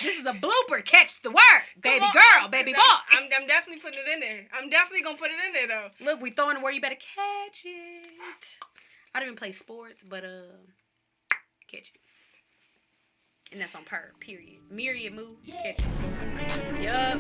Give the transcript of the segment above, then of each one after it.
This is a blooper. Catch the word. Baby girl, baby boy. I'm definitely putting it in there. I'm definitely going to put it in there, though. Look, we throwing the word. You better catch it. I don't even play sports, but catch it. And that's on period. Myriad move, catch it. Yup.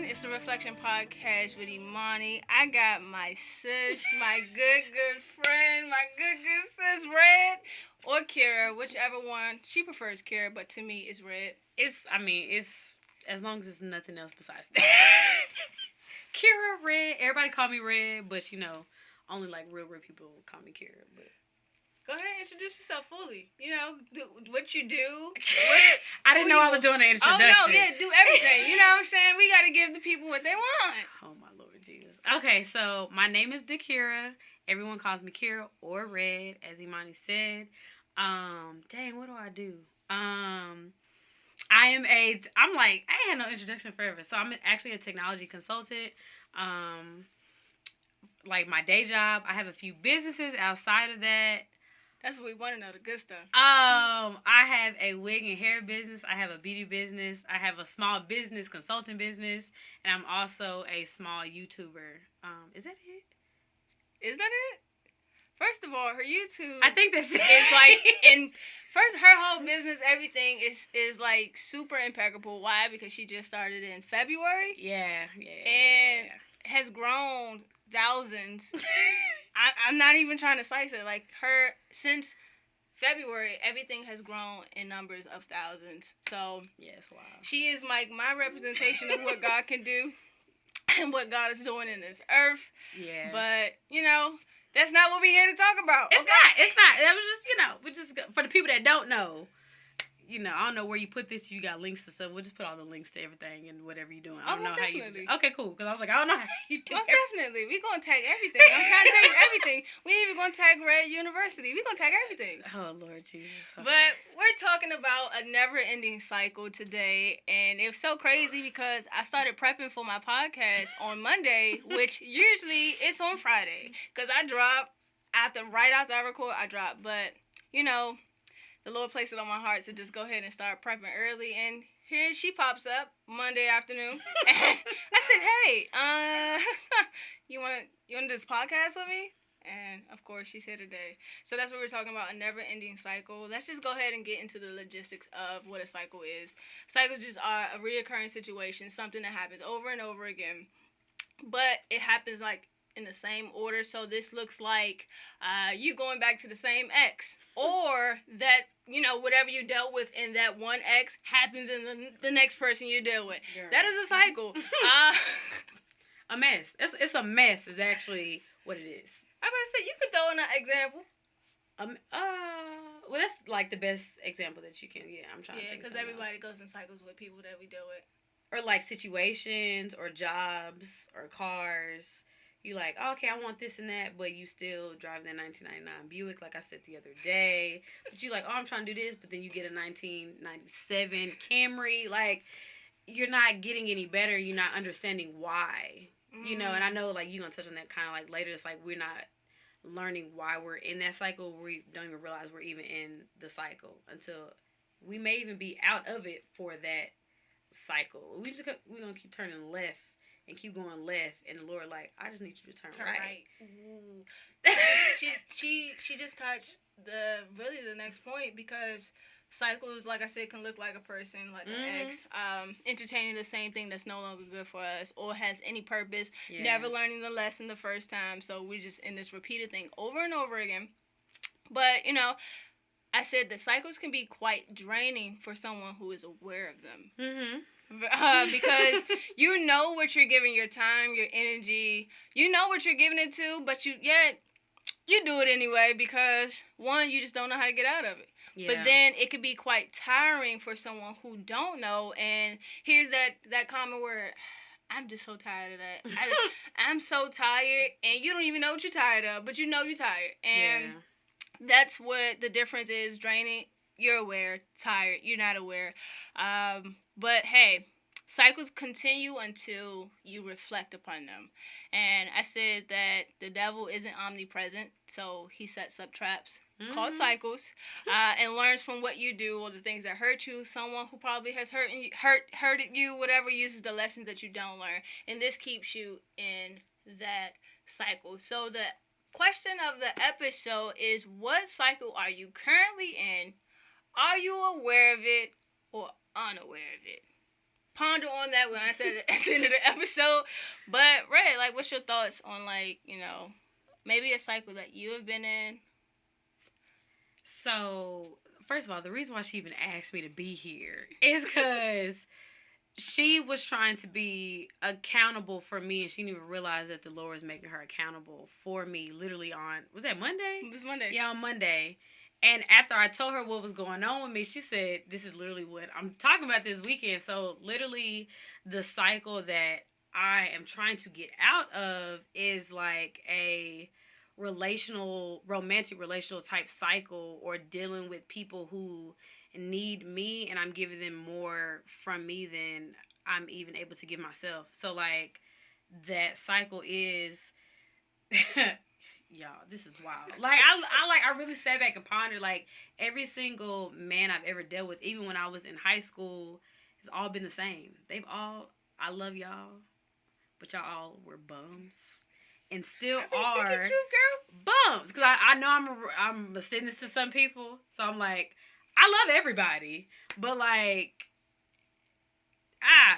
It's the Reflection Podcast with Imani. I got my sis, my good friend, my good sis, Red, or Kira, whichever one. She prefers Kira, but to me, it's Red. It's as long as it's nothing else besides that. Kira, Red. Everybody call me Red, but only like real people call me Kira. But go ahead and introduce yourself fully. Do what you do. I didn't know I was doing an introduction. Oh, no, yeah, do everything. You know what I'm saying? We got to give the people what they want. Oh, my Lord Jesus. Okay, so my name is Dakira. Everyone calls me Kira or Red, as Imani said. Dang, what do I do? I ain't had no introduction forever. So I'm actually a technology consultant. Like my day job, I have a few businesses outside of that. That's what we want to know, the good stuff. I have a wig and hair business. I have a beauty business. I have a small business, consulting business. And I'm also a small YouTuber. Is that it? Is that it? First of all, her YouTube... I think that's it. It's like... First, her whole business, everything is like super impeccable. Why? Because she just started in February. Yeah. And has grown thousands... I'm not even trying to slice it. Like, since February, everything has grown in numbers of thousands. So, yes, wow. She is my representation of what God can do and what God is doing in this earth. Yeah. But, that's not what we're here to talk about. It's not. That was just, for the people that don't know, I don't know where you put this. You got links to stuff. We'll just put all the links to everything and whatever you're doing. I don't know how definitely. you do it. Okay, cool. Because I was like, I don't know how you do it. Most definitely. We're going to tag everything. I'm trying to tag everything. We ain't even going to tag Red University. We're going to tag everything. Oh, Lord Jesus. Okay. But we're talking about a never-ending cycle today. And it was so crazy because I started prepping for my podcast on Monday, which usually it's on Friday. Because I drop, right after I record, I drop. But, the Lord placed it on my heart to just go ahead and start prepping early. And here she pops up Monday afternoon. And I said, hey, you want to do this podcast with me? And, of course, she's here today. So that's what we're talking about, a never-ending cycle. Let's just go ahead and get into the logistics of what a cycle is. Cycles just are a reoccurring situation, something that happens over and over again. But it happens, in the same order. So this looks like you going back to the same ex. Or that, whatever you dealt with in that one ex happens in the next person you deal with. Girl. That is a cycle. A mess. It's a mess is actually what it is. I better say, you could throw in an example. Well, that's like the best example that you can. Yeah, I'm trying to think. Yeah, because everybody goes in cycles with people that we deal with. Or like situations, or jobs, or cars. You like, okay, I want this and that, but you still drive that 1999 Buick, like I said the other day. But you like, I'm trying to do this, but then you get a 1997 Camry. Like, you're not getting any better. You're not understanding why. Mm-hmm. And I know, like, you're going to touch on that kind of, like, later. It's like we're not learning why we're in that cycle. We don't even realize we're even in the cycle until we may even be out of it for that cycle. We're going to keep turning left. And keep going left, and the Lord I just need you to turn right. She just touched the next point, because cycles, like I said, can look like a person, like an ex, entertaining the same thing that's no longer good for us or has any purpose, never learning the lesson the first time. So we're just in this repeated thing over and over again. But I said the cycles can be quite draining for someone who is aware of them. Because you know what you're giving your time, your energy. You know what you're giving it to, but you do it anyway because, one, you just don't know how to get out of it. Yeah. But then it could be quite tiring for someone who don't know. And here's that comment where, I'm just so tired of that. I'm so tired, and you don't even know what you're tired of, but you know you're tired. And that's what the difference is. Draining, you're aware. Tired, you're not aware. But hey, cycles continue until you reflect upon them. And I said that the devil isn't omnipresent, so he sets up traps called cycles, and learns from what you do or the things that hurt you. Someone who probably has hurted you, whatever, uses the lessons that you don't learn, and this keeps you in that cycle. So the question of the episode is, what cycle are you currently in? Are you aware of it or unaware of it? Ponder on that when I said it at the end of the episode. But Ray, like, what's your thoughts on, like, maybe a cycle that you have been in? So, first of all, the reason why she even asked me to be here is because she was trying to be accountable for me, and she didn't even realize that the Lord was making her accountable for me literally on, was that Monday? It was Monday. Yeah, on Monday. And after I told her what was going on with me, she said, this is literally what I'm talking about this weekend. So literally the cycle that I am trying to get out of is like a romantic relational type cycle, or dealing with people who need me and I'm giving them more from me than I'm even able to give myself. So like that cycle is... Y'all, this is wild. Like, I really sat back and pondered, like, every single man I've ever dealt with, even when I was in high school, has all been the same. I love y'all, but y'all all were bums. And still are bums. Because I know I'm sending this to some people, so I'm like, I love everybody. But, like,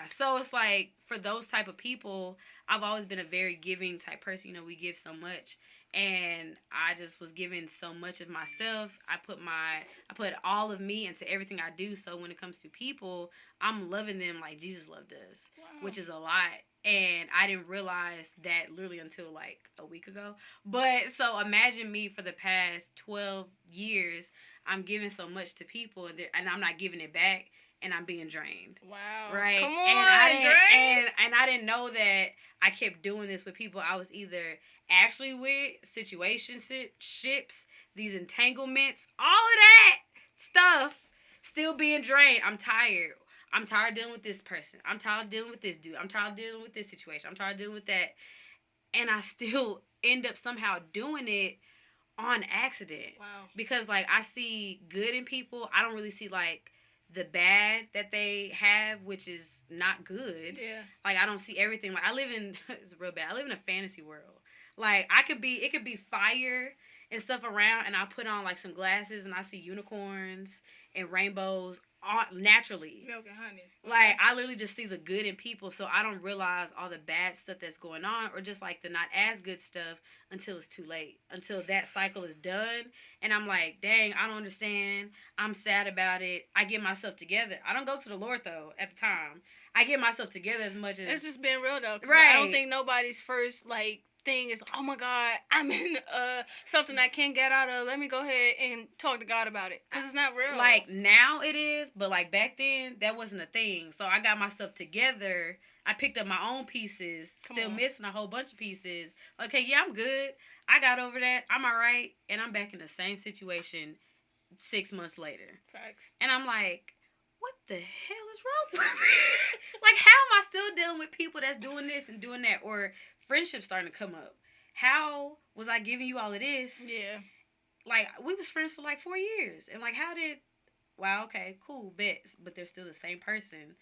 so it's like, for those type of people, I've always been a very giving type person. We give so much. And I just was giving so much of myself. I put all of me into everything I do. So when it comes to people, I'm loving them like Jesus loved us, which is a lot. And I didn't realize that literally until like a week ago. But so imagine me for the past 12 years, I'm giving so much to people, and I'm not giving it back. And I'm being drained. Wow. Right? Come on, and I didn't know that I kept doing this with people I was either actually with, situationships, these entanglements, all of that stuff, still being drained. I'm tired. I'm tired of dealing with this person. I'm tired of dealing with this dude. I'm tired of dealing with this situation. I'm tired of dealing with that. And I still end up somehow doing it on accident. Wow. Because, like, I see good in people. I don't really see, like, the bad that they have, which is not good. Yeah. Like, I don't see everything. Like, it's real bad. I live in a fantasy world. Like, it could be fire and stuff around, and I put on, like, some glasses, and I see unicorns and rainbows naturally. Milk and honey. Like, I literally just see the good in people, so I don't realize all the bad stuff that's going on, or just, like, the not as good stuff until it's too late. Until that cycle is done, and I'm like, dang, I don't understand. I'm sad about it. I get myself together. I don't go to the Lord, though, at the time. I get myself together as much as... It's just being real, though. Right. I don't think nobody's first, like, thing is, oh my God, I'm in something I can't get out of. Let me go ahead and talk to God about it. Because it's not real. Like, now it is, but, like, back then, that wasn't a thing. So I got myself together. I picked up my own pieces, still missing a whole bunch of pieces. Okay, yeah, I'm good. I got over that. I'm all right. And I'm back in the same situation 6 months later. Facts. And I'm like, what the hell is wrong with me? Like, how am I still dealing with people that's doing this and doing that? Or friendships starting to come up. How was I giving you all of this? Yeah. Like, we was friends for like 4 years. And like, wow, okay, cool, bet. But they're still the same person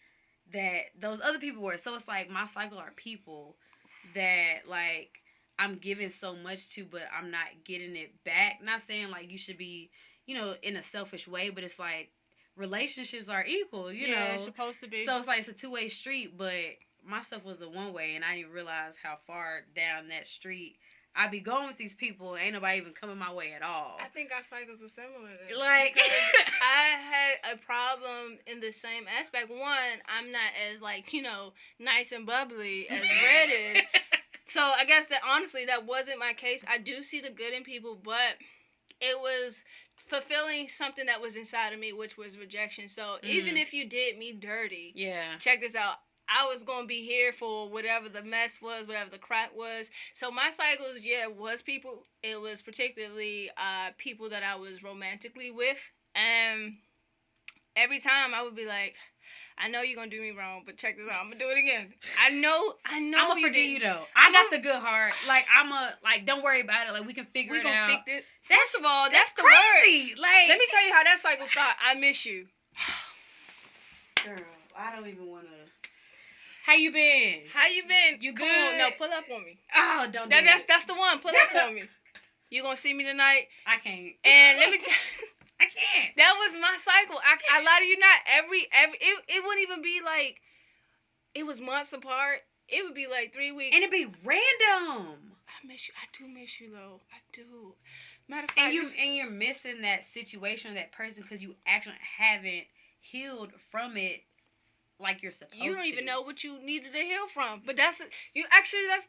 that those other people were. So it's like, my cycle are people that, like, I'm giving so much to, but I'm not getting it back. Not saying, like, you should be, in a selfish way, but it's like, relationships are equal, you know. It's supposed to be. So it's like, it's a two-way street, but my stuff was a one-way, and I didn't realize how far down that street I be going with these people, ain't nobody even coming my way at all. I think our cycles were similar then. Like, because I had a problem in the same aspect. One, I'm not as, like, nice and bubbly as Red is. So I guess that honestly that wasn't my case. I do see the good in people, but it was fulfilling something that was inside of me, which was rejection. So even if you did me dirty, check this out. I was going to be here for whatever the mess was, whatever the crap was. So my cycles, was people. It was particularly people that I was romantically with. And every time I would be like, I know you're going to do me wrong, but check this out. I'm going to do it again. I know. I'm going to forgive you, though. I got the good heart. Like, don't worry about it. Like, we can figure it out. Fix it. First of all, that's the crazy. Word. Like, let me tell you how that cycle started. I miss you. Girl, I don't even want to. How you been? You good? Come on, no, pull up on me. Oh, don't do that. That's the one. Pull up on me. You gonna see me tonight? I can't. And let me tell you. I can't. That was my cycle. I lie to you not. Every it wouldn't even be like it was months apart. It would be like 3 weeks. And it'd be random. I miss you. I do miss you though. I do. Matter of fact, and you're missing that situation or that person because you actually haven't healed from it like you're supposed to. You don't even know what you needed to heal from. But let's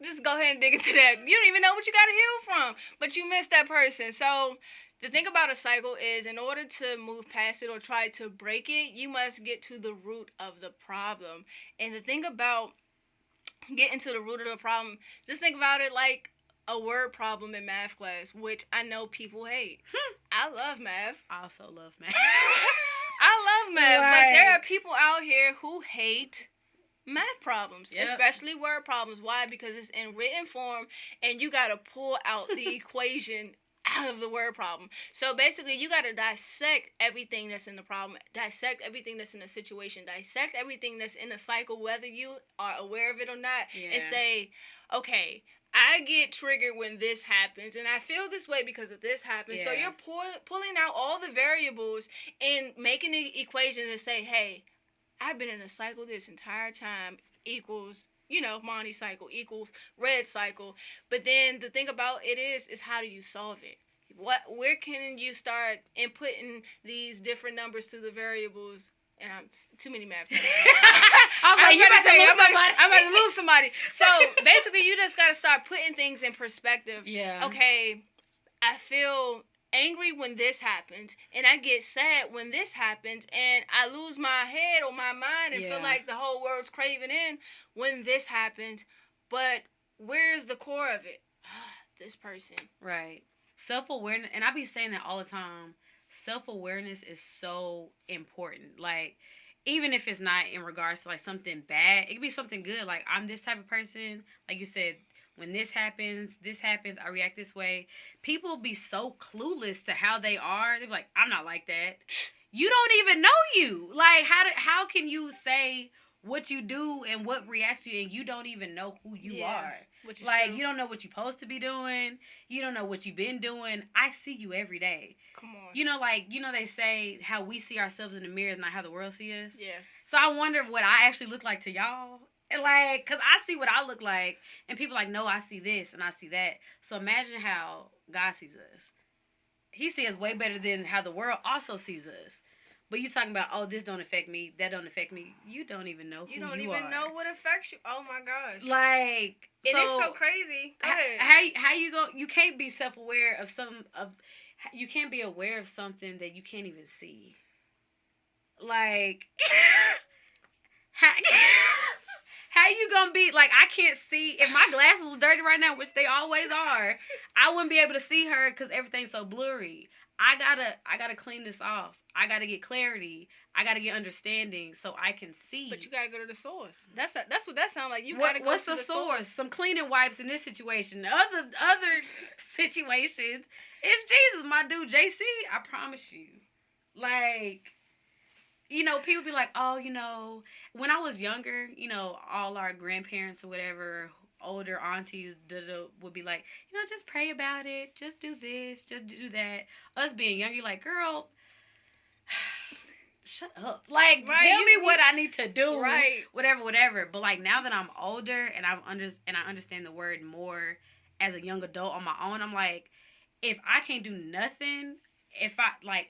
just go ahead and dig into that. You don't even know what you got to heal from. But you missed that person. So the thing about a cycle is in order to move past it or try to break it, you must get to the root of the problem. And the thing about getting to the root of the problem, just think about it like a word problem in math class, which I know people hate. I love math. I also love math. I love math, but there are people out here who hate math problems, especially word problems. Why? Because it's in written form, and you got to pull out the equation out of the word problem. So basically, you got to dissect everything that's in the problem, dissect everything that's in the situation, dissect everything that's in the cycle, whether you are aware of it or not, and say, okay, I get triggered when this happens, and I feel this way because of this happens. So you're pulling out all the variables and making an equation to say, hey, I've been in a cycle this entire time equals, Monty cycle equals Red cycle. But then the thing about it is how do you solve it? Where can you start inputting these different numbers to the variables? And I'm too many math. I was like, I'm about to lose somebody. So basically, you just got to start putting things in perspective. Yeah. Okay, I feel angry when this happens, and I get sad when this happens, and I lose my head or my mind and feel like the whole world's craving in when this happens. But where's the core of it? This person. Right. Self-awareness, and I be saying that all the time. Self-awareness is so important. Like, even if it's not in regards to, like, something bad, it could be something good. Like, I'm this type of person. Like you said, when this happens, I react this way. People be so clueless to how they are. They be like, I'm not like that. You don't even know you. Like, how can you say what you do and what reacts to you and you don't even know who you are? Like, true. You don't know what you're supposed to be doing. You don't know what you've been doing. I see you every day. Come on. They say how we see ourselves in the mirror is not how the world sees us. Yeah. So I wonder what I actually look like to y'all. Like, because I see what I look like. And people are like, no, I see this and I see that. So imagine how God sees us. He sees us way better than how the world also sees us. But you talking about, oh, this don't affect me, that don't affect me. You don't even know who you are. You don't even know what affects you. Oh, my gosh. Like, it is so crazy. Go ahead. How you go? You can't be self-aware of you can't be aware of something that you can't even see. Like, how you gonna be, like, I can't see, if my glasses was dirty right now, which they always are, I wouldn't be able to see her because everything's so blurry. I gotta clean this off. I gotta get clarity. I gotta get understanding so I can see. But you gotta go to the source. That's what that sounds like. You gotta go what's to the source? Some cleaning wipes in this situation. Other situations, it's Jesus, my dude JC. I promise you. Like, people be like, oh, when I was younger, all our grandparents or whatever, older aunties would be like, just pray about it. Just do this. Just do that. Us being young, you're like, girl, shut up. Like, tell me what I need to do. Right. Whatever. But, like, now that I'm older and I understand the word more as a young adult on my own, I'm like, if I can't do nothing,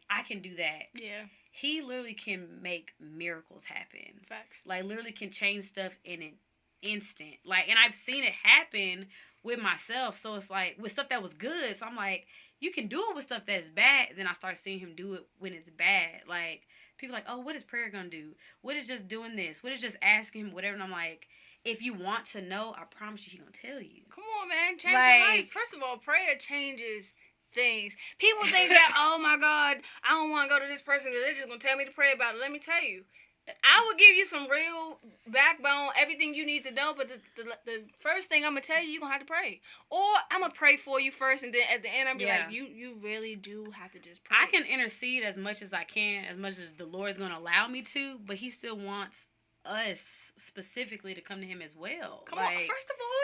I can do that. Yeah. He literally can make miracles happen. Facts. Like, literally can change stuff in an instant. Like, and I've seen it happen with myself. So it's like, with stuff that was good. So I'm like, you can do it with stuff that's bad. Then I start seeing him do it when it's bad. Like, people are like, oh, what is prayer gonna do? What is just doing this? What is just asking him whatever? And I'm like, if you want to know, I promise you, he gonna tell you. Come on, man. Change your life. First of all, prayer changes things. People think that, oh my God, I don't want to go to this person because they're just going to tell me to pray about it. Let me tell you. I will give you some real backbone, everything you need to know, but the first thing I'm going to tell you, you're going to have to pray. Or I'm going to pray for you first, and then at the end, I'll be like, you really do have to just pray. I can intercede as much as I can, as much as the Lord is going to allow me to, but he still wants us specifically to come to him as well. Come on, first of all,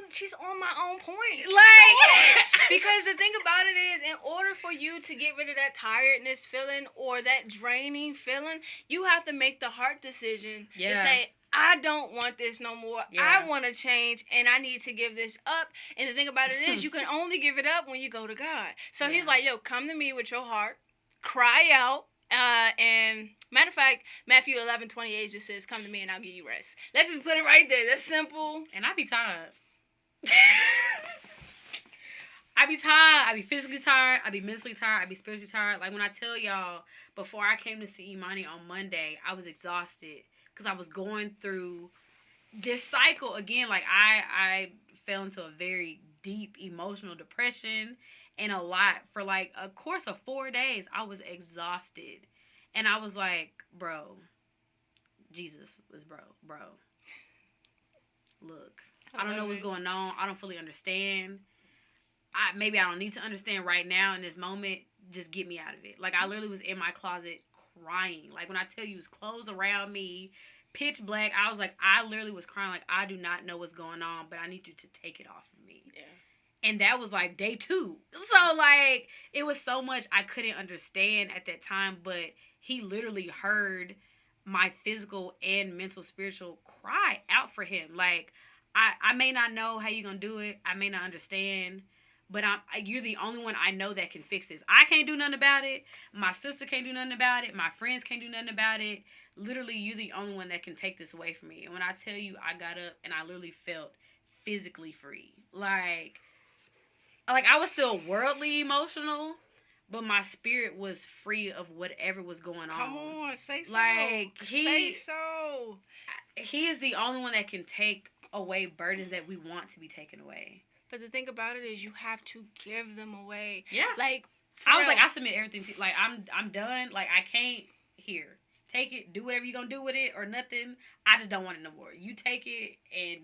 she's on my own point. Like, because the thing about it is, in order for you to get rid of that tiredness feeling or that draining feeling, you have to make the heart decision to say, I don't want this no more. I want to change, and I need to give this up. And the thing about it is, you can only give it up when you go to God. So he's like, yo, come to me with your heart, cry out, and matter of fact, Matthew 11:28 just says, come to me and I'll give you rest. Let's just put it right there. That's simple. And I be tired. I be tired. I be physically tired. I be mentally tired. I be spiritually tired. Like, when I tell y'all, before I came to see Imani on Monday, I was exhausted because I was going through this cycle again. Like, I fell into a very deep emotional depression. And a lot for like a course of 4 days, I was exhausted. And I was like, bro, Jesus was bro. Look, I don't know what's going on. I don't fully understand. Maybe I don't need to understand right now in this moment. Just get me out of it. Like, I literally was in my closet crying. Like, when I tell you, it was clothes around me, pitch black. I was like, I literally was crying. Like, I do not know what's going on, but I need you to take it off of me. Yeah. And that was like day 2. So, like, it was so much I couldn't understand at that time. But he literally heard my physical and mental, spiritual cry out for him. Like, I may not know how you're going to do it. I may not understand. But you're the only one I know that can fix this. I can't do nothing about it. My sister can't do nothing about it. My friends can't do nothing about it. Literally, you're the only one that can take this away from me. And when I tell you, I got up and I literally felt physically free. Like I was still worldly emotional, but my spirit was free of whatever was going on. Come on, say so. Like, say so. He is the only one that can take away burdens that we want to be taken away. But the thing about it is, you have to give them away. Yeah. Like, I was like, I submit everything to you. Like, I'm done. Like, I can't. Here, take it. Do whatever you're gonna do with it or nothing. I just don't want it no more. You take it and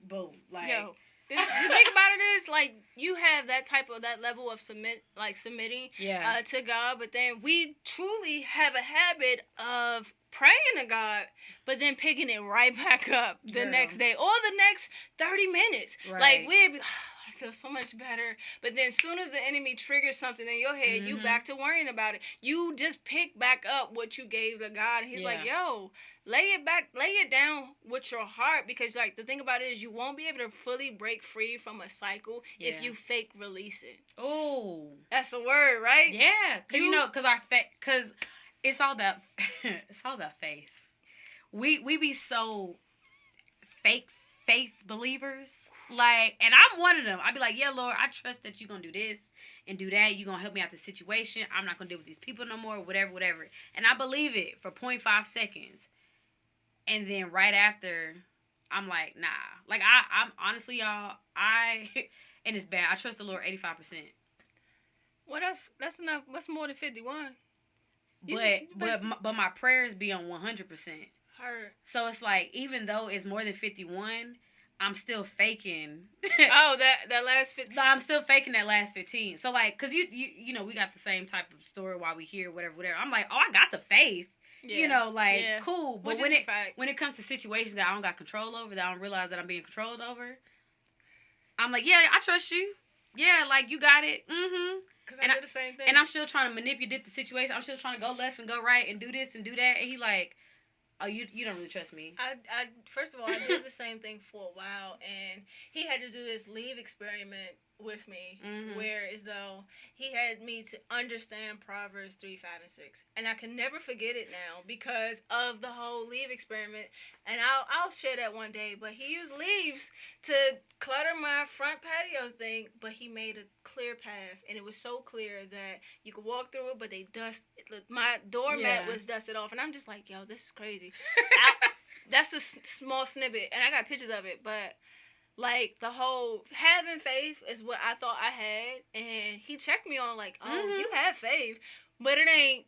boom. Like, yo. The thing about it is, like, you have that level of submitting to God, but then we truly have a habit of praying to God, but then picking it right back up the next day or the next 30 minutes. Right. Like, we'd be, I feel so much better. But then as soon as the enemy triggers something in your head, you back to worrying about it. You just pick back up what you gave to God. And he's like, yo, lay it down with your heart, because, like, the thing about it is, you won't be able to fully break free from a cycle if you fake release it. Oh. That's a word, right? Yeah. Because it's all about faith. We be so fake faith believers. Like, and I'm one of them. I'd be like, yeah, Lord, I trust that you're going to do this and do that. You're going to help me out the situation. I'm not going to deal with these people no more, whatever. And I believe it for 0.5 seconds. And then right after, I'm like, nah. Like, I'm honestly, y'all, and it's bad. I trust the Lord 85%. Well, that's enough. What's more than 51? But my prayers be on 100%. Heard. So it's like, even though it's more than 51, I'm still faking. Oh, that last 15. I'm still faking that last 15. So, like, because you know, we got the same type of story while we here, whatever. I'm like, oh, I got the faith. Yeah. You know, like, cool. But when it comes to situations that I don't got control over, that I don't realize that I'm being controlled over, I'm like, yeah, I trust you. Yeah, like, you got it. Mm-hmm. Because I did the same thing. And I'm still trying to manipulate the situation. I'm still trying to go left and go right and do this and do that. And he like, Oh, you don't really trust me. I first of all, I did the same thing for a while, and he had to do this leave experiment with me, where as though he had me to understand Proverbs 3, 5, and 6, and I can never forget it now because of the whole leave experiment. And I'll share that one day. But he used leaves to clutter my front patio thing, but he made a clear path, and it was so clear that you could walk through it, but they dust. My doormat was dusted off, and I'm just like, yo, this is crazy. That's a small snippet, and I got pictures of it, but like the whole having faith is what I thought I had, and he checked me on like, oh, you have faith, but it ain't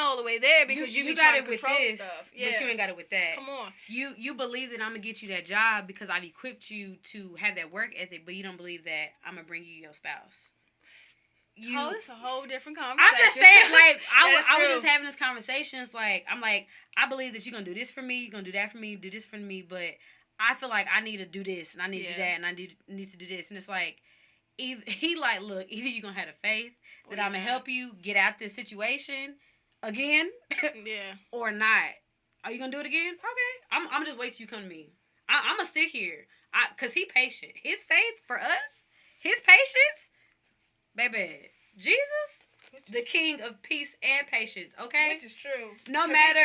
all the way there because you got it with this stuff. Yeah. But you ain't got it with that. Come on, you believe that I'm gonna get you that job because I've equipped you to have that work ethic, but you don't believe that I'm gonna bring you your spouse. It's a whole different conversation. I'm just saying, like, I was just having this conversation. It's like, I'm like, I believe that you're going to do this for me, you're going to do that for me, do this for me, but I feel like I need to do this, and I need to do that, and I need to do this. And it's like, he like, look, either you're going to have the faith that I'm going to help you get out this situation again, or not. Are you going to do it again? Okay. I'm going to just wait till you come to me. I'm going to stick here. Because he patient. His faith for us, his patience, baby, Jesus, the King of peace and patience. Okay, which is true. No matter,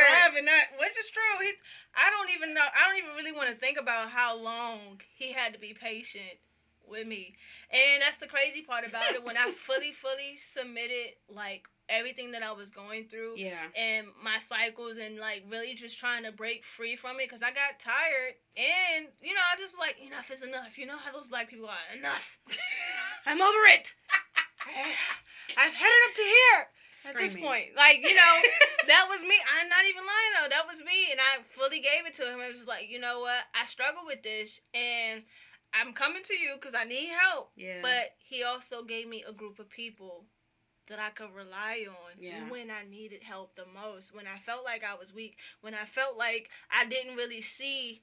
which is true. I don't even know. I don't even really want to think about how long he had to be patient with me. And that's the crazy part about it. When I fully submitted, like, everything that I was going through, and my cycles, and like really just trying to break free from it, because I got tired, and I just like, enough is enough. You know how those black people are. Enough. I'm over it. I've had it up to here. Screaming. At this point, like, that was me. I'm not even lying though. That was me, and I fully gave it to him. It was just like, you know what? I struggle with this, and I'm coming to you because I need help. Yeah. But he also gave me a group of people that I could rely on when I needed help the most, when I felt like I was weak, when I felt like I didn't really see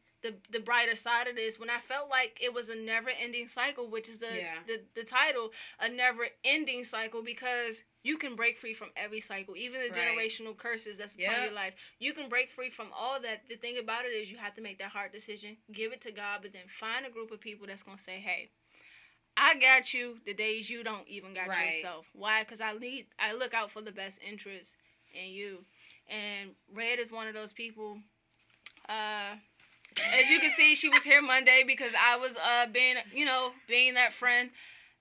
the brighter side of this, when I felt like it was a never-ending cycle, which is the title, a never-ending cycle, because you can break free from every cycle, even the generational curses that's upon your life. You can break free from all that. The thing about it is you have to make that hard decision, give it to God, but then find a group of people that's going to say, hey, I got you the days you don't even got yourself. Why? Because I look out for the best interest in you. And Red is one of those people. As you can see, she was here Monday because I was being that friend.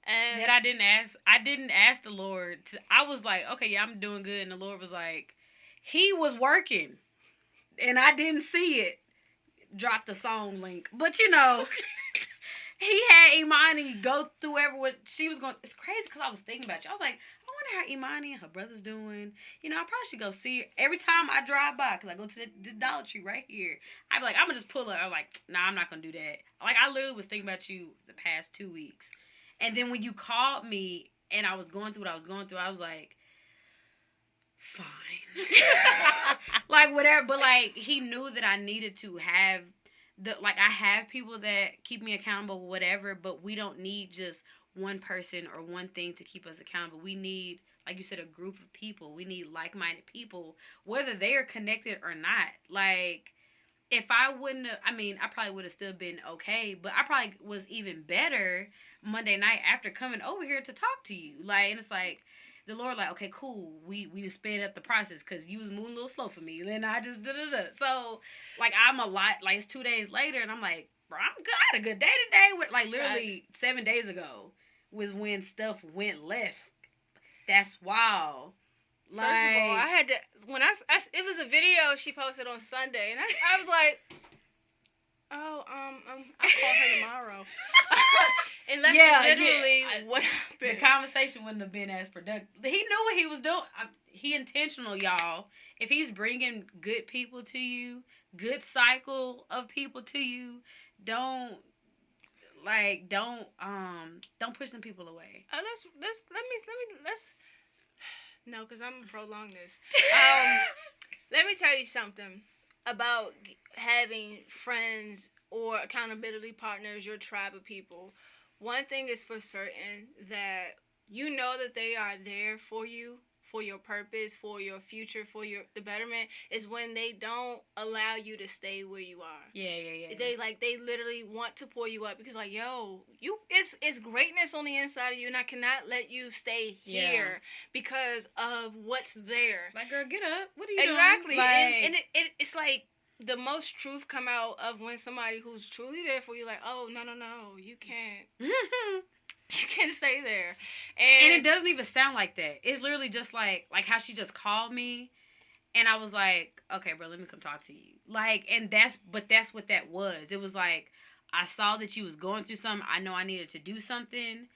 And that I didn't ask the Lord. I was like, okay, yeah, I'm doing good. And the Lord was like, he was working. And I didn't see it. Drop the song link. But he had Imani go through what she was going. It's crazy because I was thinking about you. I was like, I wonder how Imani and her brother's doing. I probably should go see her every time I drive by, because I go to this Dollar Tree right here. I'd be like, I'm going to just pull up. I'm like, nah, I'm not going to do that. Like, I literally was thinking about you the past 2 weeks. And then when you called me and I was going through what I was going through, I was like, fine. Like, whatever. But, like, he knew that I needed to have I have people that keep me accountable, whatever, but we don't need just one person or one thing to keep us accountable. We need, like you said, a group of people. We need like-minded people, whether they are connected or not. Like, if I wouldn't have, I probably would have still been okay, but I probably was even better Monday night after coming over here to talk to you. Like, and it's like, the Lord like, okay, cool, we just sped up the process because you was moving a little slow for me. Then I just da-da-da. So, like, I'm a lot, like, it's 2 days later, and I'm like, bro, I'm good. I had a good day today. With, like, literally 7 days ago was when stuff went left. That's wild. Like, first of all, I had to, when it was a video she posted on Sunday, and I was like, oh, I'll call her tomorrow. And that's literally what happened. The conversation wouldn't have been as productive. He knew what he was doing. He intentional, y'all. If he's bringing good people to you, good cycle of people to you, don't push some people away. Let's no, because I'm gonna prolong this. Let me tell you something about having friends or accountability partners, your tribe of people. One thing is for certain, that you know that they are there for you for your purpose, for your future, for the betterment, is when they don't allow you to stay where you are. Yeah. They literally want to pull you up because like, yo, it's greatness on the inside of you, and I cannot let you stay here because of what's there. Like, girl, get up. What are you doing? Exactly. Like, and it's like the most truth come out of when somebody who's truly there for you, like, oh, no, you can't. You can't stay there. And it doesn't even sound like that. It's literally just like how she just called me, and I was like, okay, bro, let me come talk to you. Like, and that's what that was. It was like, I saw that you was going through something. I know I needed to do something.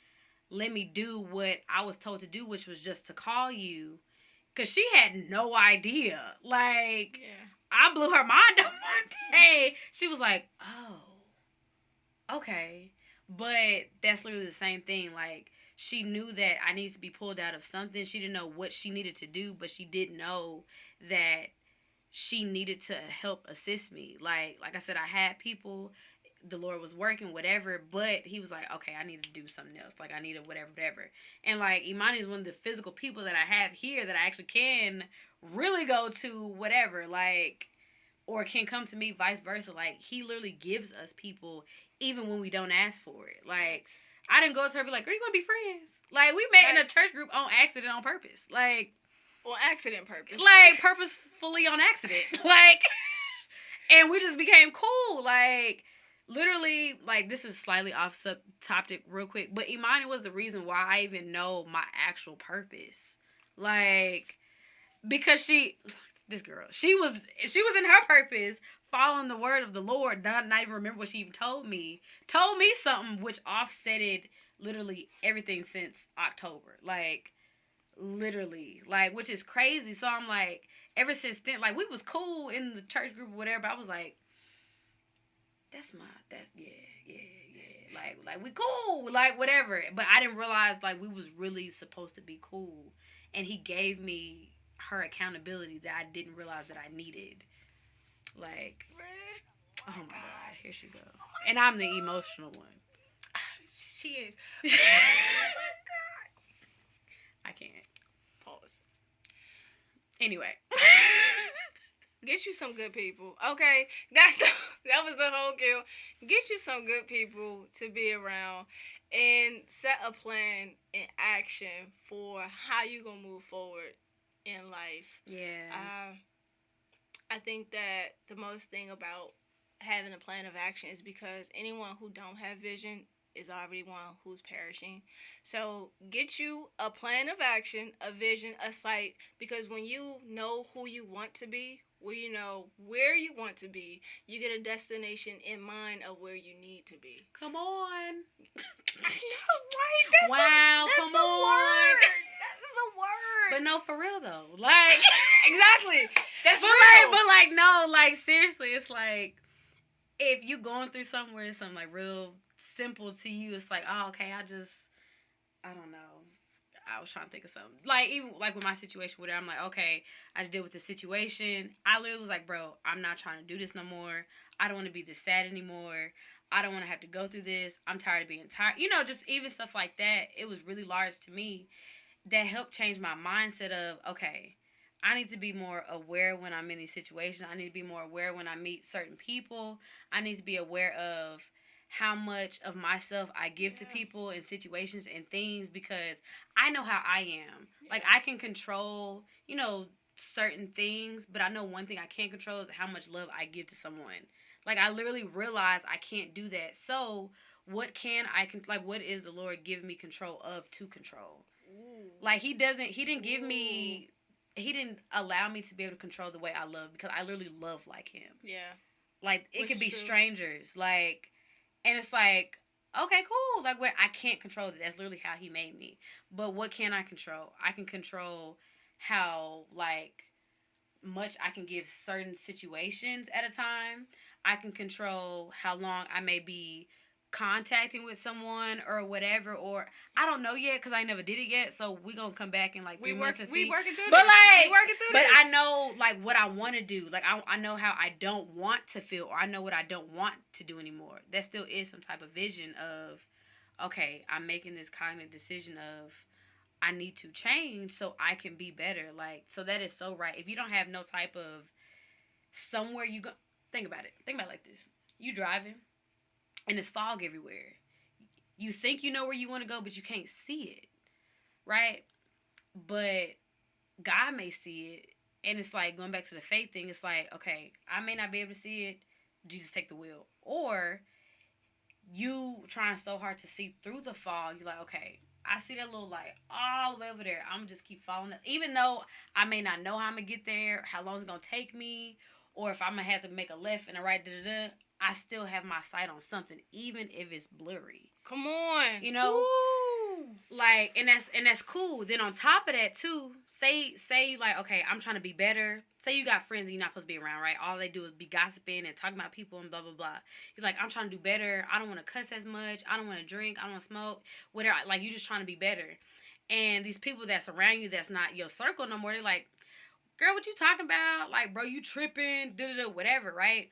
Let me do what I was told to do, which was just to call you. Because she had no idea. Like, I blew her mind up one day. She was like, oh, okay. But that's literally the same thing. Like, she knew that I needed to be pulled out of something. She didn't know what she needed to do, but she did know that she needed to help assist me. Like I said, I had people, the Lord was working, whatever, but he was like, okay, I need to do something else. Like, I need a whatever. And, like, Imani is one of the physical people that I have here that I actually can really go to whatever, like, or can come to me, vice versa. Like, he literally gives us people even when we don't ask for it. Like, I didn't go to her and be like, girl, you gonna be friends? Like, we met in a church group on accident, on purpose. Like, on accident purpose. Like, purposefully on accident. Like, and we just became cool. Like, literally, like, this is slightly off topic real quick, but Imani was the reason why I even know my actual purpose. Like, because she was in her purpose, following the word of the Lord, not even remember what she even told me something which offsetted literally everything since October. Like, literally, like, which is crazy. So I'm like, ever since then, like, we was cool in the church group or whatever, but I was like, like we cool, like, whatever. But I didn't realize, like, we was really supposed to be cool, and he gave me her accountability that I didn't realize that I needed. Like, oh my God, here she go. And I'm the emotional one. She is. Oh my God. I can't. Pause. Anyway. Get you some good people. Okay? That was the whole kill. Get you some good people to be around and set a plan in action for how you gonna move forward in life. Yeah. I think that the most thing about having a plan of action is because anyone who don't have vision is already one who's perishing. So get you a plan of action, a vision, a sight, because when you know who you want to be, when you know where you want to be, you get a destination in mind of where you need to be. Come on. I know, right? That's come on. Word. That's a word. But no, for real though. Like, exactly. That's but real. Like, no, like, seriously, it's like, if you going through somewhere, it's something like real simple to you, it's like, oh, okay, I don't know. I was trying to think of something. Like, even like with my situation with it, I'm like, okay, I just deal with the situation. I literally was like, bro, I'm not trying to do this no more. I don't want to be this sad anymore. I don't want to have to go through this. I'm tired of being tired. You know, just even stuff like that. It was really large to me. That helped change my mindset of, okay, I need to be more aware when I'm in these situations. I need to be more aware when I meet certain people. I need to be aware of how much of myself I give to people and situations and things, because I know how I am. Yeah. Like, I can control, you know, certain things, but I know one thing I can't control is how much love I give to someone. Like, I literally realize I can't do that. So, what what is the Lord giving me control of to control? Ooh. Like, he didn't allow me to be able to control the way I love, because I literally love like him. Yeah. Like, it could be true. Strangers. Like, and it's like, okay, cool. Like, where I can't control that. That's literally how he made me. But what can I control? I can control how, like, much I can give certain situations at a time. I can control how long I may be contacting with someone or whatever, or I don't know yet because I never did it yet. So we gonna come back in like 3 months and see. We working through but this. Like, we working through but this. I know like what I want to do. Like I know how I don't want to feel, or I know what I don't want to do anymore. That still is some type of vision of, okay, I'm making this cognitive decision of, I need to change so I can be better. Like, so that is so right. If you don't have no type of somewhere you go, think about it. Think about it like this. You driving and it's fog everywhere. You think you know where you want to go, but you can't see it, right? But God may see it. And it's like, going back to the faith thing, it's like, okay, I may not be able to see it. Jesus, take the wheel. Or you trying so hard to see through the fog, you're like, okay, I see that little light all the way over there. I'm just keep following it. Even though I may not know how I'm going to get there, how long it's going to take me, or if I'm going to have to make a left and a right, I still have my sight on something, even if it's blurry. Come on. You know? Woo! Like, and that's cool. Then on top of that, too, say like, okay, I'm trying to be better. Say you got friends and you're not supposed to be around, right? All they do is be gossiping and talking about people and blah, blah, blah. You're like, I'm trying to do better. I don't want to cuss as much. I don't want to drink. I don't want to smoke. Whatever. Like, you just trying to be better. And these people that's around you that's not your circle no more, they're like, girl, what you talking about? Like, bro, you tripping, whatever, right?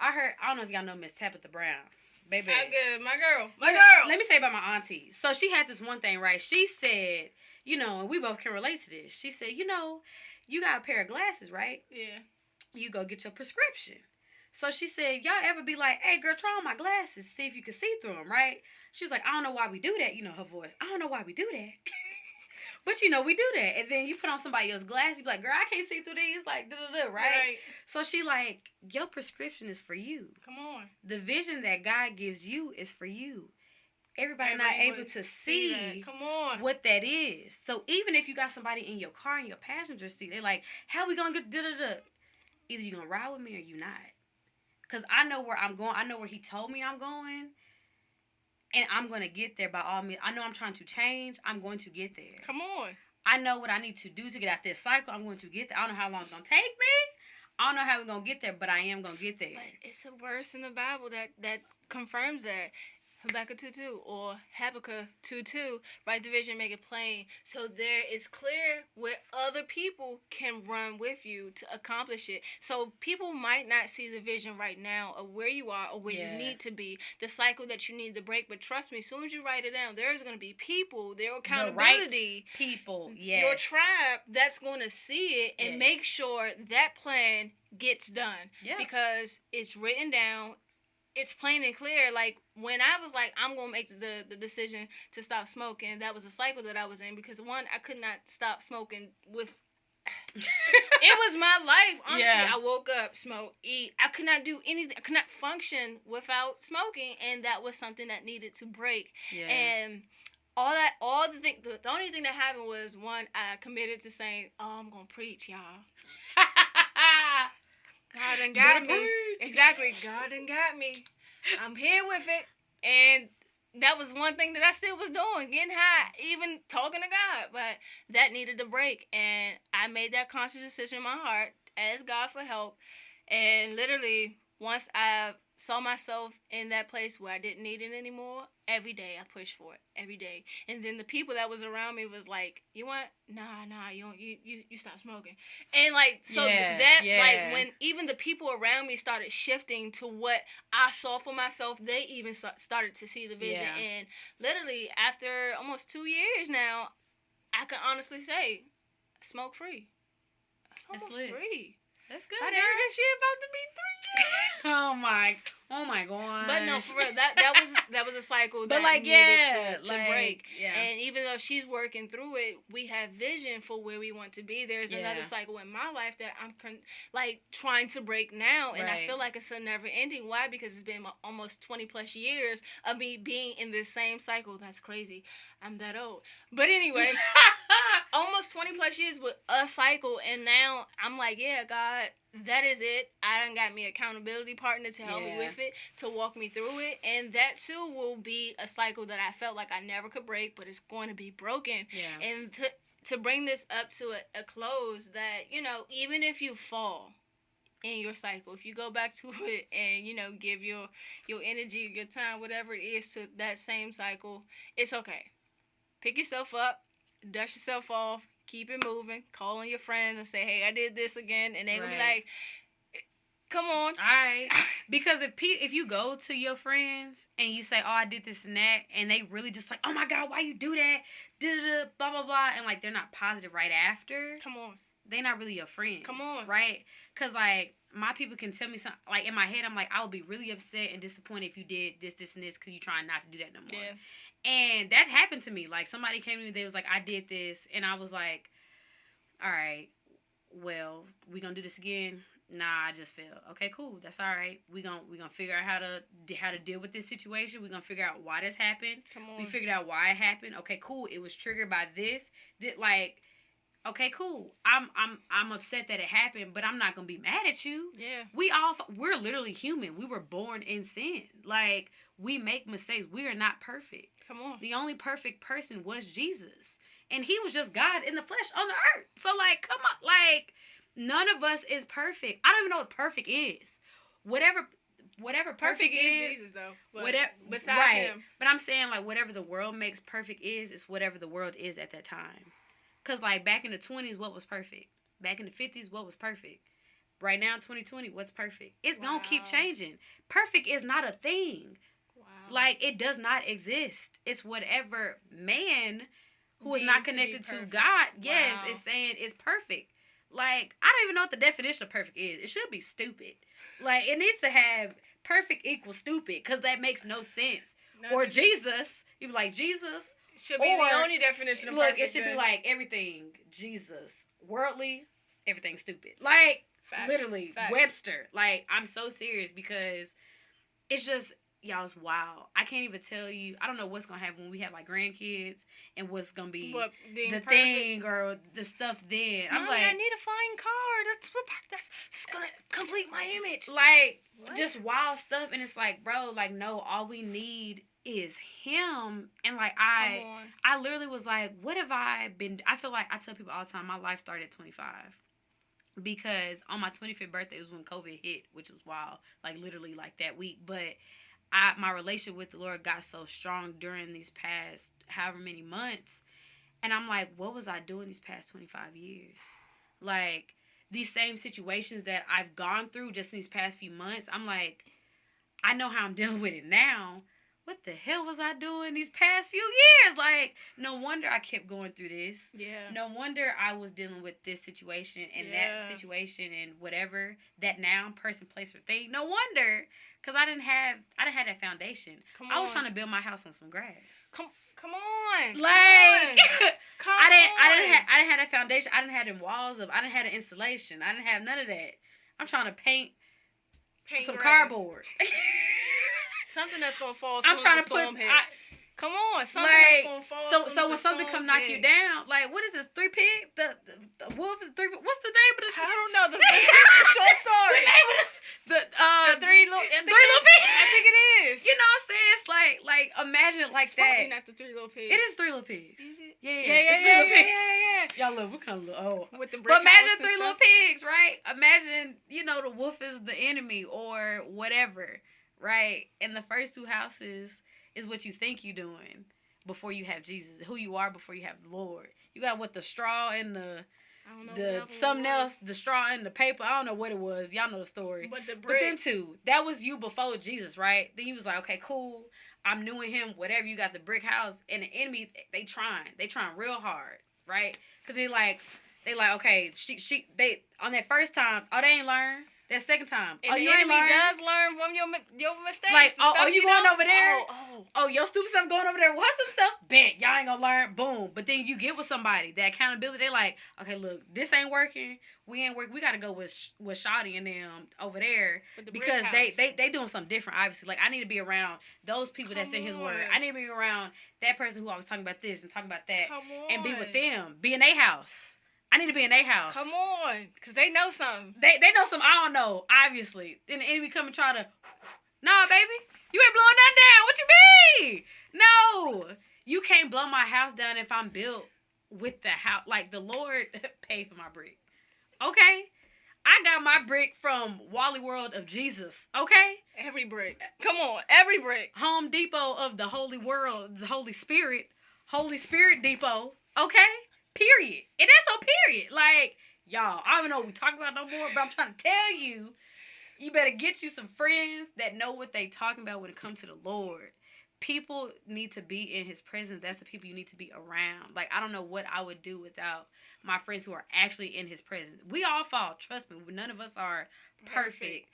I don't know if y'all know Miss Tabitha Brown. Baby. I good. My girl. Let me say about my auntie. So she had this one thing, right? She said, and we both can relate to this. She said, you got a pair of glasses, right? Yeah. You go get your prescription. So she said, y'all ever be like, hey, girl, try on my glasses, see if you can see through them, right? She was like, I don't know why we do that. Her voice. I don't know why we do that. But we do that. And then you put on somebody else's glasses, you be like, girl, I can't see through these, like, right? So she like, your prescription is for you. Come on. The vision that God gives you is for you. Everybody not able to see Come on. what that is. So even if you got somebody in your car in your passenger seat, they're like, how we gonna get Either you gonna ride with me or you not. Because I know where I'm going. I know where he told me I'm going. And I'm going to get there by all means. I know I'm trying to change. I'm going to get there. Come on. I know what I need to do to get out this cycle. I'm going to get there. I don't know how long it's going to take me. I don't know how we're going to get there, but I am going to get there. But it's a verse in the Bible that confirms that. Habakkuk 2:2 or Habakkuk 2:2, write the vision, make it plain. So there is clear where other people can run with you to accomplish it. So people might not see the vision right now of where you are or where you need to be, the cycle that you need to break. But trust me, as soon as you write it down, there's going to be people, their accountability, the right people, yes, your tribe that's going to see it and make sure that plan gets done. Yeah. Because it's written down. It's plain and clear. Like, when I was like, I'm going to make the decision to stop smoking, that was a cycle that I was in. Because, one, I could not stop smoking with... it was my life. Honestly, I woke up, smoke, eat. I could not do anything. I could not function without smoking. And that was something that needed to break. Yeah. And... the only thing that happened was, one, I committed to saying, I'm going to preach, y'all. God done got me. Exactly. God done got me. I'm here with it. And that was one thing that I still was doing. Getting high. Even talking to God. But that needed to break. And I made that conscious decision in my heart. Asked God for help. And literally, once I saw myself in that place where I didn't need it anymore, every day I pushed for it. Every day. And then the people that was around me was like, you want? Nah, you stop smoking. And like, so like, when even the people around me started shifting to what I saw for myself, they even started to see the vision. Yeah. And literally, after almost 2 years now, I can honestly say, smoke free. That's almost 3. That's good. I didn't get shit about to be 3 years. Oh my god. But no, for real, that was a cycle that needed to break. Yeah. And even though she's working through it, we have vision for where we want to be. There's another cycle in my life that I'm trying to break now, and I feel like it's a never ending. Why? Because it's been almost 20 plus years of me being in this same cycle. That's crazy. I'm that old. But anyway, almost 20 plus years with a cycle, and now I'm like, yeah, God, that is it. I done got me an accountability partner to help me with it, to walk me through it, and that too will be a cycle that I felt like I never could break, but it's going to be broken. Yeah. And to bring this up to a close, that, even if you fall in your cycle, if you go back to it and, give your energy, your time, whatever it is to that same cycle, it's okay. Pick yourself up, dust yourself off, keep it moving, call on your friends and say, hey, I did this again. And they will be like, Come on. All right. Because if you go to your friends and you say, oh, I did this and that, and they really just like, oh my God, why you do that? Da-da-da, blah, blah, blah. And like, they're not positive right after. Come on. They not really your friends. Come on. Right? Because like, my people can tell me something. Like, in my head, I'm like, I would be really upset and disappointed if you did this, this, and this because you trying not to do that no more. Yeah. And that happened to me. Like, somebody came to me, they was like, I did this. And I was like, all right, well, we gonna do this again? Nah, I just feel okay. Cool, that's all right. We gonna figure out how to deal with this situation. We gonna figure out why this happened. Come on. We figured out why it happened. Okay, cool. It was triggered by this. Like, okay, cool. I'm upset that it happened, but I'm not gonna be mad at you. Yeah. We're literally human. We were born in sin. Like, we make mistakes. We are not perfect. Come on. The only perfect person was Jesus, and he was just God in the flesh on the earth. So like, come on, like. None of us is perfect. I don't even know what perfect is. Whatever perfect is Jesus though. Whatever besides right. him. But I'm saying like whatever the world makes perfect is whatever the world is at that time. Cause like back in the 20s, what was perfect? Back in the 50s, what was perfect? Right now, 2020, what's perfect? It's gonna keep changing. Perfect is not a thing. Wow. Like, it does not exist. It's whatever man who is not connected to God, yes, is saying is perfect. Like, I don't even know what the definition of perfect is. It should be stupid. Like, it needs to have perfect equals stupid, because that makes no sense. Or Jesus, you'd be like, Jesus. Should be the only definition of perfect. Look, it should be like everything Jesus. Worldly, everything stupid. Like, literally, Webster. Like, I'm so serious, because it's just, y'all, it's wild. I can't even tell you. I don't know what's going to happen when we have, like, grandkids and what's going to be the thing or the stuff then. I'm like, I need a fine car. That's going to complete my image. Like, just wild stuff. And it's like, bro, like, no, all we need is him. And, like, I literally was like, what have I been... I feel like I tell people all the time, my life started at 25. Because on my 25th birthday was when COVID hit, which was wild. Like, literally, like, that week. But... my relationship with the Lord got so strong during these past however many months. And I'm like, what was I doing these past 25 years? Like, these same situations that I've gone through just in these past few months, I'm like, I know how I'm dealing with it now. What the hell was I doing these past few years? Like, no wonder I kept going through this. Yeah. No wonder I was dealing with this situation and that situation and whatever, that noun, person, place, or thing. No wonder, because I didn't have that foundation. I was trying to build my house on some grass. Come on. Like, Come I on. didn't have that foundation. I didn't have them walls up. I didn't have the installation. I didn't have none of that. I'm trying to paint some grass. Cardboard. Something that's gonna fall. I'm trying to put. Come on, something that's gonna fall. So when something come knock you down, like, what is this? 3 pigs? The wolf? The 3? What's the name of the? I don't know. The short story. The name of this? The 3 little. 3 little pigs. I think it is. You know what I'm saying? It's like imagine it like it's that. Probably not the 3 little pigs. It is 3 little pigs. Is it? Yeah. Y'all look, we kind of look old. With the brick but imagine house 3 little pigs, right? Imagine, the wolf is the enemy or whatever, right? And the first 2 houses is what you think you're doing before you have Jesus, who you are before you have the Lord. You got what, the straw and the something else, the straw and the paper. I don't know what it was. Y'all know the story. But the brick. But them 2, that was you before Jesus, right? Then he was like, okay, cool. I'm new in him. Whatever. You got the brick house and the enemy. They trying real hard, right? Because they like, okay, they on that first time. Oh, they ain't learn. That second time. And you the enemy ain't learn. does learn from your mistakes. Like, you going over there? Oh, your stupid stuff going over there. What's some stuff? Bet y'all ain't gonna learn. Boom. But then you get with somebody. That accountability. They like, okay, look, this ain't working. We ain't work. We gotta go with Shawty and them over there because they doing something different. Obviously, like I need to be around those people that's in His Word. I need to be around that person who always talking about this and talking about that, and be with them. Be in their house. I need to be in their house. Come on, because they know something. They know something I don't know, obviously. Then the enemy come and try to, nah, baby, you ain't blowing that down. What you mean? No, you can't blow my house down if I'm built with the house. Like, the Lord paid for my brick. Okay? I got my brick from Wally World of Jesus. Okay? Every brick. Come on, every brick. Home Depot of the Holy World, the Holy Spirit Depot. Okay? Period. And that's on period. Like, y'all, I don't know what we talking about no more, but I'm trying to tell you, You better get you some friends that know what they talking about when it comes to the Lord. People need to be in his presence. That's the people you need to be around. Like, I don't know what I would do without my friends who are actually in his presence. We all fall. Trust me. None of us are perfect.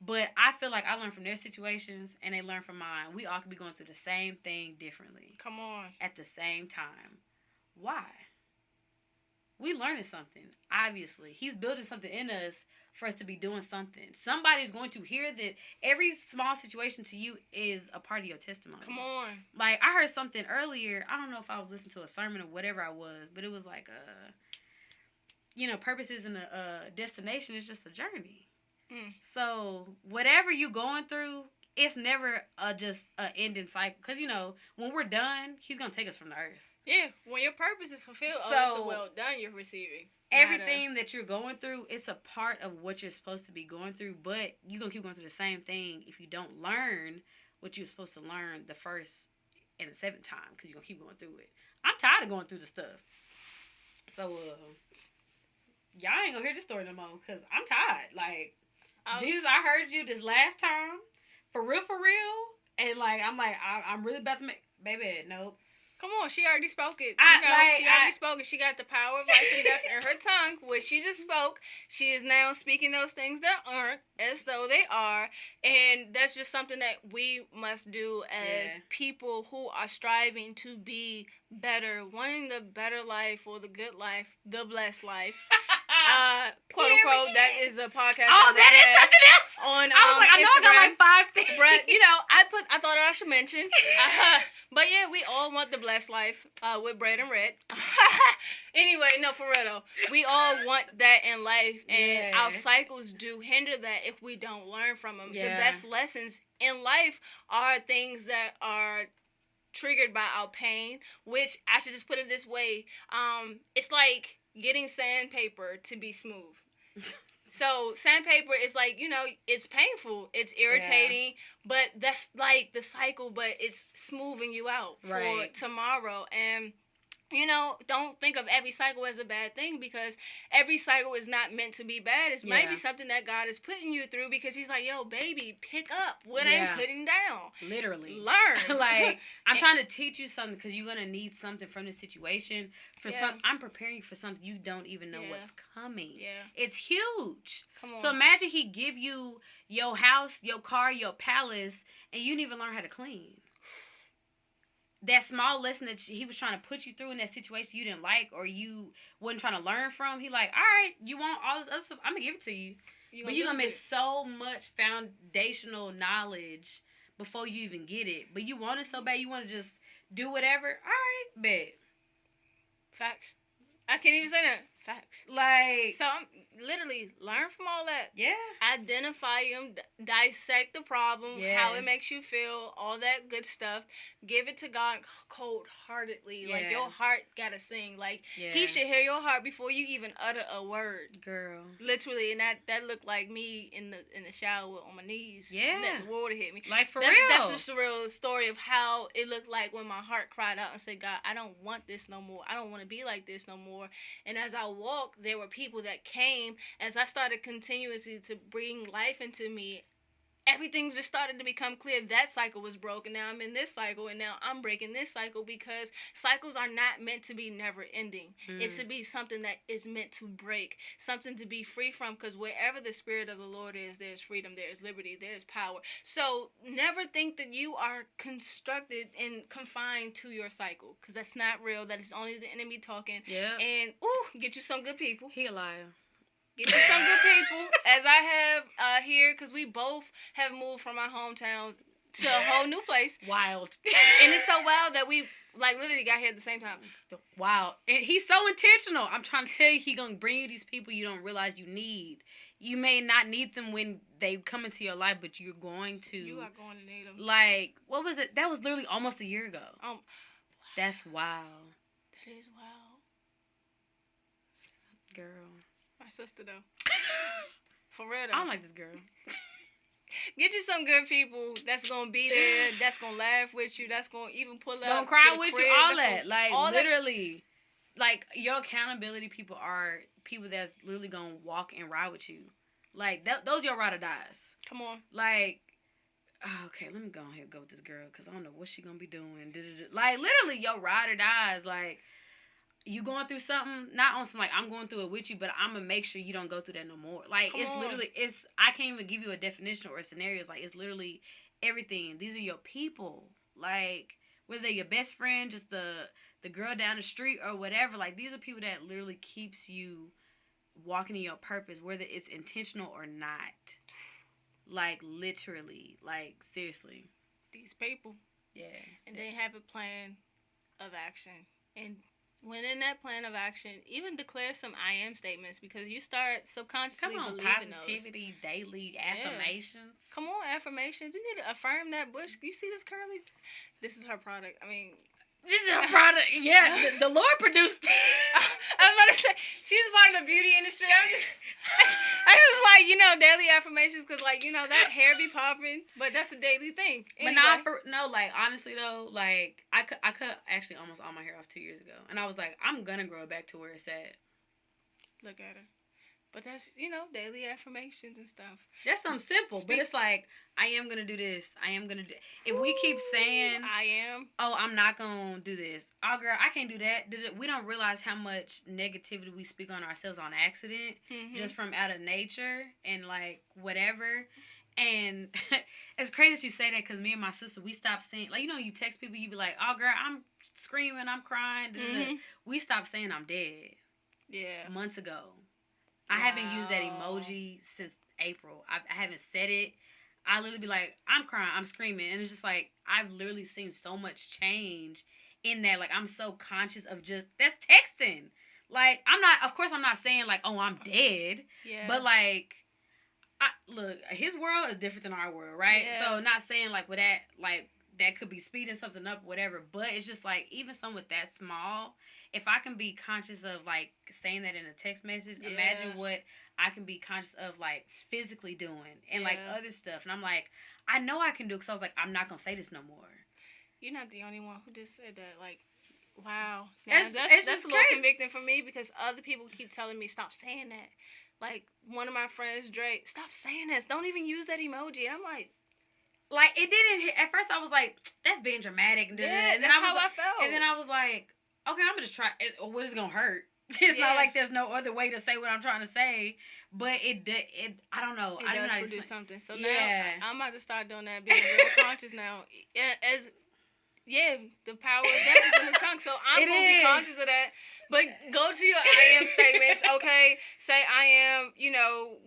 But I feel like I learn from their situations and they learn from mine. We all could be going through the same thing differently. Come on. At the same time. Why? We learning something. Obviously. He's building something in us for us to be doing something. Somebody's going to hear that. Every small situation to you is a part of your testimony. Come on. Like, I heard something earlier. I don't know if I was listening to a sermon or whatever I was, but it was like, purpose isn't a destination. It's just a journey. So whatever you going through, it's never just an ending cycle. Because, when we're done, he's going to take us from the earth. Yeah, when your purpose is fulfilled, So, it's a well done you're receiving. Everything that you're going through, it's a part of what you're supposed to be going through, but you're going to keep going through the same thing if you don't learn what you're supposed to learn the first and the seventh time, because you're going to keep going through it. I'm tired of going through the stuff. So, y'all ain't going to hear this story no more, because I'm tired. Like, Jesus, I heard you this last time, for real, and, like, I'm really about to make, baby, nope. Come on, she already spoke it. She already spoke it. She got the power of life and death in her tongue, which she just spoke. She is now speaking those things that aren't as though they are. And that's just something that we must do as people who are striving to be better, wanting the better life or the good life, the blessed life. Quote unquote, that is a podcast. Oh, that is something else. On I was like, I know I got like 5 things. Brett, I thought I should mention. But yeah, we all want the blessed life with bread and red. Anyway, no, for real though. We all want that in life, and our cycles do hinder that if we don't learn from them. Yeah. The best lessons in life are things that are triggered by our pain, which I should just put it this way. It's like getting sandpaper to be smooth. So sandpaper is like, it's painful, it's irritating, but that's like the cycle, but it's smoothing you out for tomorrow. And don't think of every cycle as a bad thing, because every cycle is not meant to be bad. It's maybe something that God is putting you through, because he's like, yo, baby, pick up what I'm putting down. Literally. Learn. Like, I'm trying to teach you something, because you're going to need something from this situation. I'm preparing you for something you don't even know what's coming. Yeah. It's huge. Come on. So imagine he give you your house, your car, your palace, and you didn't even learn how to clean. That small lesson that he was trying to put you through in that situation you didn't like, or you wasn't trying to learn from, he like, all right, you want all this other stuff, I'm going to give it to you. But you're going to miss so much foundational knowledge before you even get it. But you want it so bad, you want to just do whatever. All right, bet. Facts. I can't even say that. Facts. Like, so I'm literally learn from all that. Yeah. Identify them, dissect the problem, how it makes you feel, all that good stuff. Give it to God cold-heartedly. Yeah. Like, your heart gotta sing. Like, he should hear your heart before you even utter a word. Girl. Literally, and that looked like me in the shower on my knees. Yeah. And then the water hit me. Like, for real. That's just a real story of how it looked like when my heart cried out and said, God, I don't want this no more. I don't want to be like this no more. And as I walked, there were people that came. As I started continuously to bring life into me, everything just started to become clear. That cycle was broken. Now I'm in this cycle, and now I'm breaking this cycle, because cycles are not meant to be never ending. It's to be something that is meant to break, something to be free from, because wherever the Spirit of the Lord is, there's freedom, there's liberty, there's power. So never think that you are constructed and confined to your cycle, because that's not real. That is only the enemy talking. Yeah. And, get you some good people. He a liar. Get you some good people, as I have here, because we both have moved from our hometowns to a whole new place. Wild. And it's so wild that we, literally got here at the same time. Wow. And he's so intentional. I'm trying to tell you, he going to bring you these people you don't realize you need. You may not need them when they come into your life, but you're going to. You are going to need them. Like, what was it? That was literally almost a year ago. Wow. That's wild. That is wild. Girl. My sister, though. For real, though. I don't like this girl. Get you some good people that's going to be there, that's going to laugh with you, that's going to even pull up. Don't cry with you, all that. Like, all literally. That. Like, your accountability people are people that's literally going to walk and ride with you. Like, those your ride or dies. Come on. Like, okay, let me go ahead and go with this girl because I don't know what she gonna be doing. Like, literally, your ride or dies. Like, you going through something, not on some, like, I'm going through it with you, but I'm gonna make sure you don't go through that no more. Like, Come on. literally, I can't even give you a definition or a scenario. It's like, it's literally everything. These are your people. Like, whether they're your best friend, just the girl down the street or whatever. Like, these are people that literally keeps you walking in your purpose, whether it's intentional or not. Like, literally. Like, seriously. These people. Yeah. And they have a plan of action. And when in that plan of action, even declare some I am statements, because you start subconsciously believing positivity, those. Daily affirmations. Come on, affirmations. You need to affirm that bush. You see this curly? This is her product. I mean, this is her product. Yeah, the Lord produced it. I was about to say, she's part of the beauty industry. I just like, daily affirmations, because, like, that hair be popping, but that's a daily thing. Anyway. But no, like, honestly, though, like, I cut actually almost all my hair off 2 years ago. And I was like, I'm going to grow it back to where it's at. Look at her. But that's, daily affirmations and stuff. That's something simple. But it's like, I am going to do this. I am going to do... If we keep saying... I am. Oh, I'm not going to do this. Oh, girl, I can't do that. We don't realize how much negativity we speak on ourselves on accident. Mm-hmm. Just from out of nature and, like, whatever. And it's crazy that you say that, because me and my sister, we stopped saying... Like, you text people, you be like, oh, girl, I'm screaming, I'm crying. Mm-hmm. We stopped saying I'm dead. Yeah. Months ago. I haven't used that emoji since April. I haven't said it. I literally be like, I'm crying, I'm screaming. And it's just like, I've literally seen so much change in that. Like, I'm so conscious of just, that's texting. Like, of course I'm not saying like, oh, I'm dead. Yeah. But like, look, his world is different than our world, right? Yeah. So not saying like with that, like, that could be speeding something up, whatever. But it's just like, even something with that small, if I can be conscious of like saying that in a text message, imagine what I can be conscious of like physically doing and like other stuff. And I'm like, I know I can do it, because I was like, I'm not going to say this no more. You're not the only one who just said that. Like, wow. Now, that's a little convicting for me, because other people keep telling me, stop saying that. Like, one of my friends, Drake, stop saying this. Don't even use that emoji. And I'm like, it didn't hit. At first I was like, that's being dramatic. And then that's how I felt. And then I was like, okay, I'm going to try. What is going to hurt? It's not like there's no other way to say what I'm trying to say. But it I don't know. It does produce something. So now I'm about to start doing that, being real conscious now. The power of death is in the tongue. So I'm going to be conscious of that. But go to your I am statements, okay? Say, I am,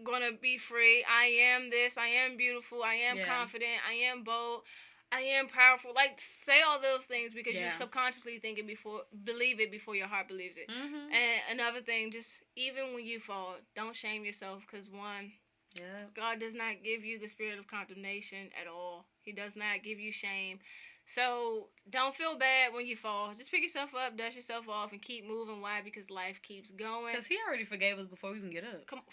going to be free. I am this. I am beautiful. I am confident. I am bold. I am powerful. Like, say all those things, because you subconsciously believe it before your heart believes it. Mm-hmm. And another thing, just even when you fall, don't shame yourself, because God does not give you the spirit of condemnation at all. He does not give you shame. So don't feel bad when you fall. Just pick yourself up, dust yourself off, and keep moving. Why? Because life keeps going. Because he already forgave us before we even get up. Come on.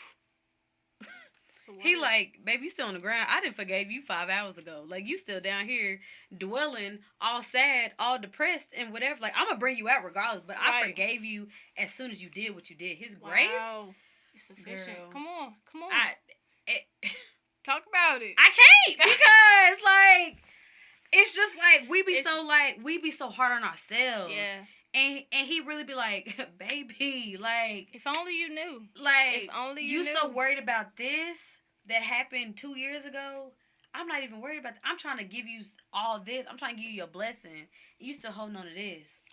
He like, baby, you still on the ground. I didn't forgave you 5 hours ago. Like, you still down here dwelling, all sad, all depressed, and whatever. Like, I'm going to bring you out regardless, but I forgave you as soon as you did what you did. His grace is sufficient. Girl. Come on. Talk about it. I can't, because, like, it's just like, we be so hard on ourselves. Yeah. And he really be like, baby, like... If only you knew. Like, if only you knew. So worried about this that happened 2 years ago. I'm not even worried about that. I'm trying to give you all this. I'm trying to give you a blessing. You still holding on to this.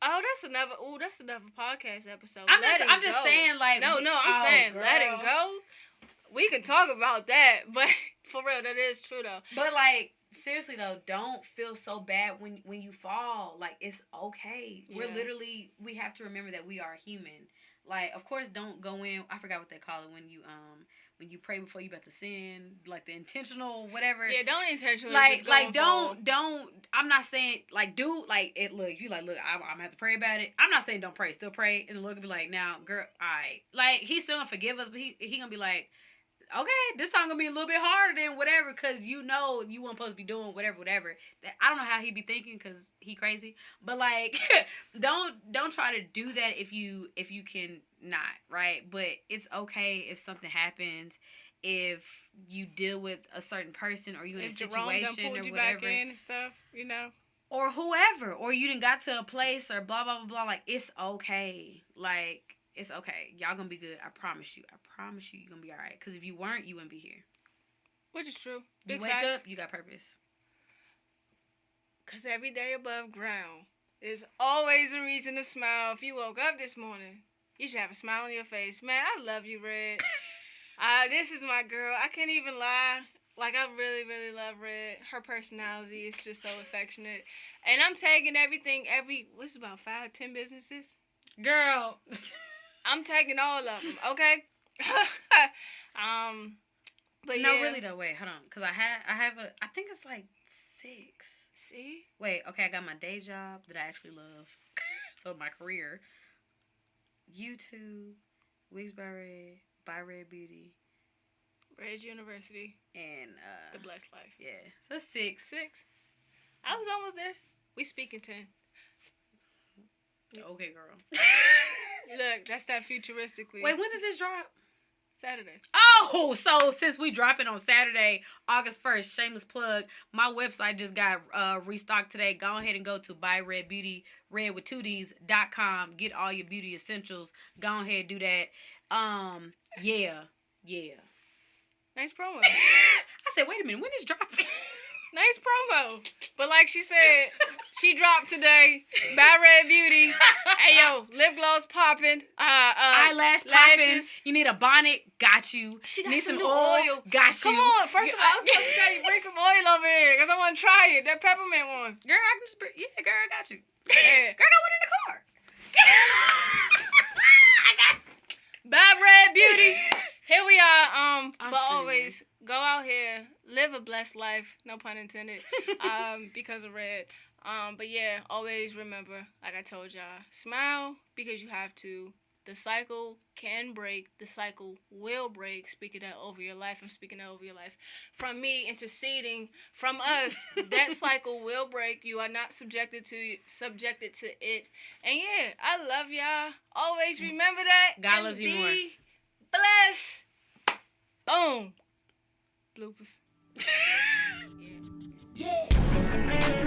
Oh, that's another podcast episode. I'm just saying, like... No, I'm saying, girl. Letting go. We can talk about that, but for real, that is true, though. But, like... Seriously though, don't feel so bad when you fall. Like, it's okay. Yeah. We have to remember that we are human. Like, of course, don't go in. I forgot what they call it when you pray before you about to sin, like the intentional whatever. Yeah, don't intentionally. Don't. I'm not saying like do like it. Look, you like look. I'm gonna have to pray about it. I'm not saying don't pray. Still pray, and the Lord will be like, now, girl, alright. Like, he's still gonna forgive us, but he gonna be like, okay, this time gonna be a little bit harder than whatever, because you weren't supposed to be doing whatever. That I don't know how he be thinking, because he crazy. But like, don't try to do that if you can not, right? But it's okay if something happens, if you deal with a certain person or you in a If Jerome done situation pulled or you whatever. back in and stuff, you know. Or whoever. Or you done got to a place or blah, blah, blah, blah. Like, it's okay. Like, it's okay. Y'all gonna be good. I promise you. I promise you, you're gonna be all right. Because if you weren't, you wouldn't be here. Which is true. You wake up, you got purpose. Because every day above ground is always a reason to smile. If you woke up this morning, you should have a smile on your face. Man, I love you, Red. This is my girl. I can't even lie. Like, I really, really love Red. Her personality is just so affectionate. And I'm tagging everything, what's about 5-10 businesses? Girl. I'm tagging all of them, okay? But no, yeah. really though. Wait, hold on. Because I think it's like 6. See? Wait, okay, I got my day job that I actually love. So my career. YouTube, Wigs by Red Beauty. Red University. And The Blessed Life. Yeah. So 6. 6. I was almost there. We speaking 10. Okay, girl. Look, that's that futuristically. Wait, when does this drop? Saturday. Oh, so since we drop it on Saturday, August 1st, shameless plug, my website just got restocked today. Go ahead and go to buyredbeauty, red with 2ds.com. Get all your beauty essentials. Go ahead and do that. Yeah. Nice promo. I said, wait a minute, when is dropping? Nice promo. But like she said, she dropped today. By Red Beauty. Hey, yo, lip gloss popping. Eyelash popping. You need a bonnet? Got you. She got need some some new oil? Got you. Come on. First of all, I was supposed to tell you, bring some oil over here. Because I want to try it. That peppermint one. Girl, I can just bring... Yeah, girl, I got you. Yeah. Girl, I went in the car. I got... By Red Beauty. Here we are. But screaming. always go out here, live a blessed life. No pun intended. Because of Red. But yeah, always remember, like I told y'all, smile because you have to. The cycle can break. The cycle will break. Speaking that over your life. I'm speaking that over your life. From me interceding, from us, that cycle will break. You are not subjected to it. And yeah, I love y'all. Always remember that. God loves you more. Bless. Boom. Bloopers. Yeah.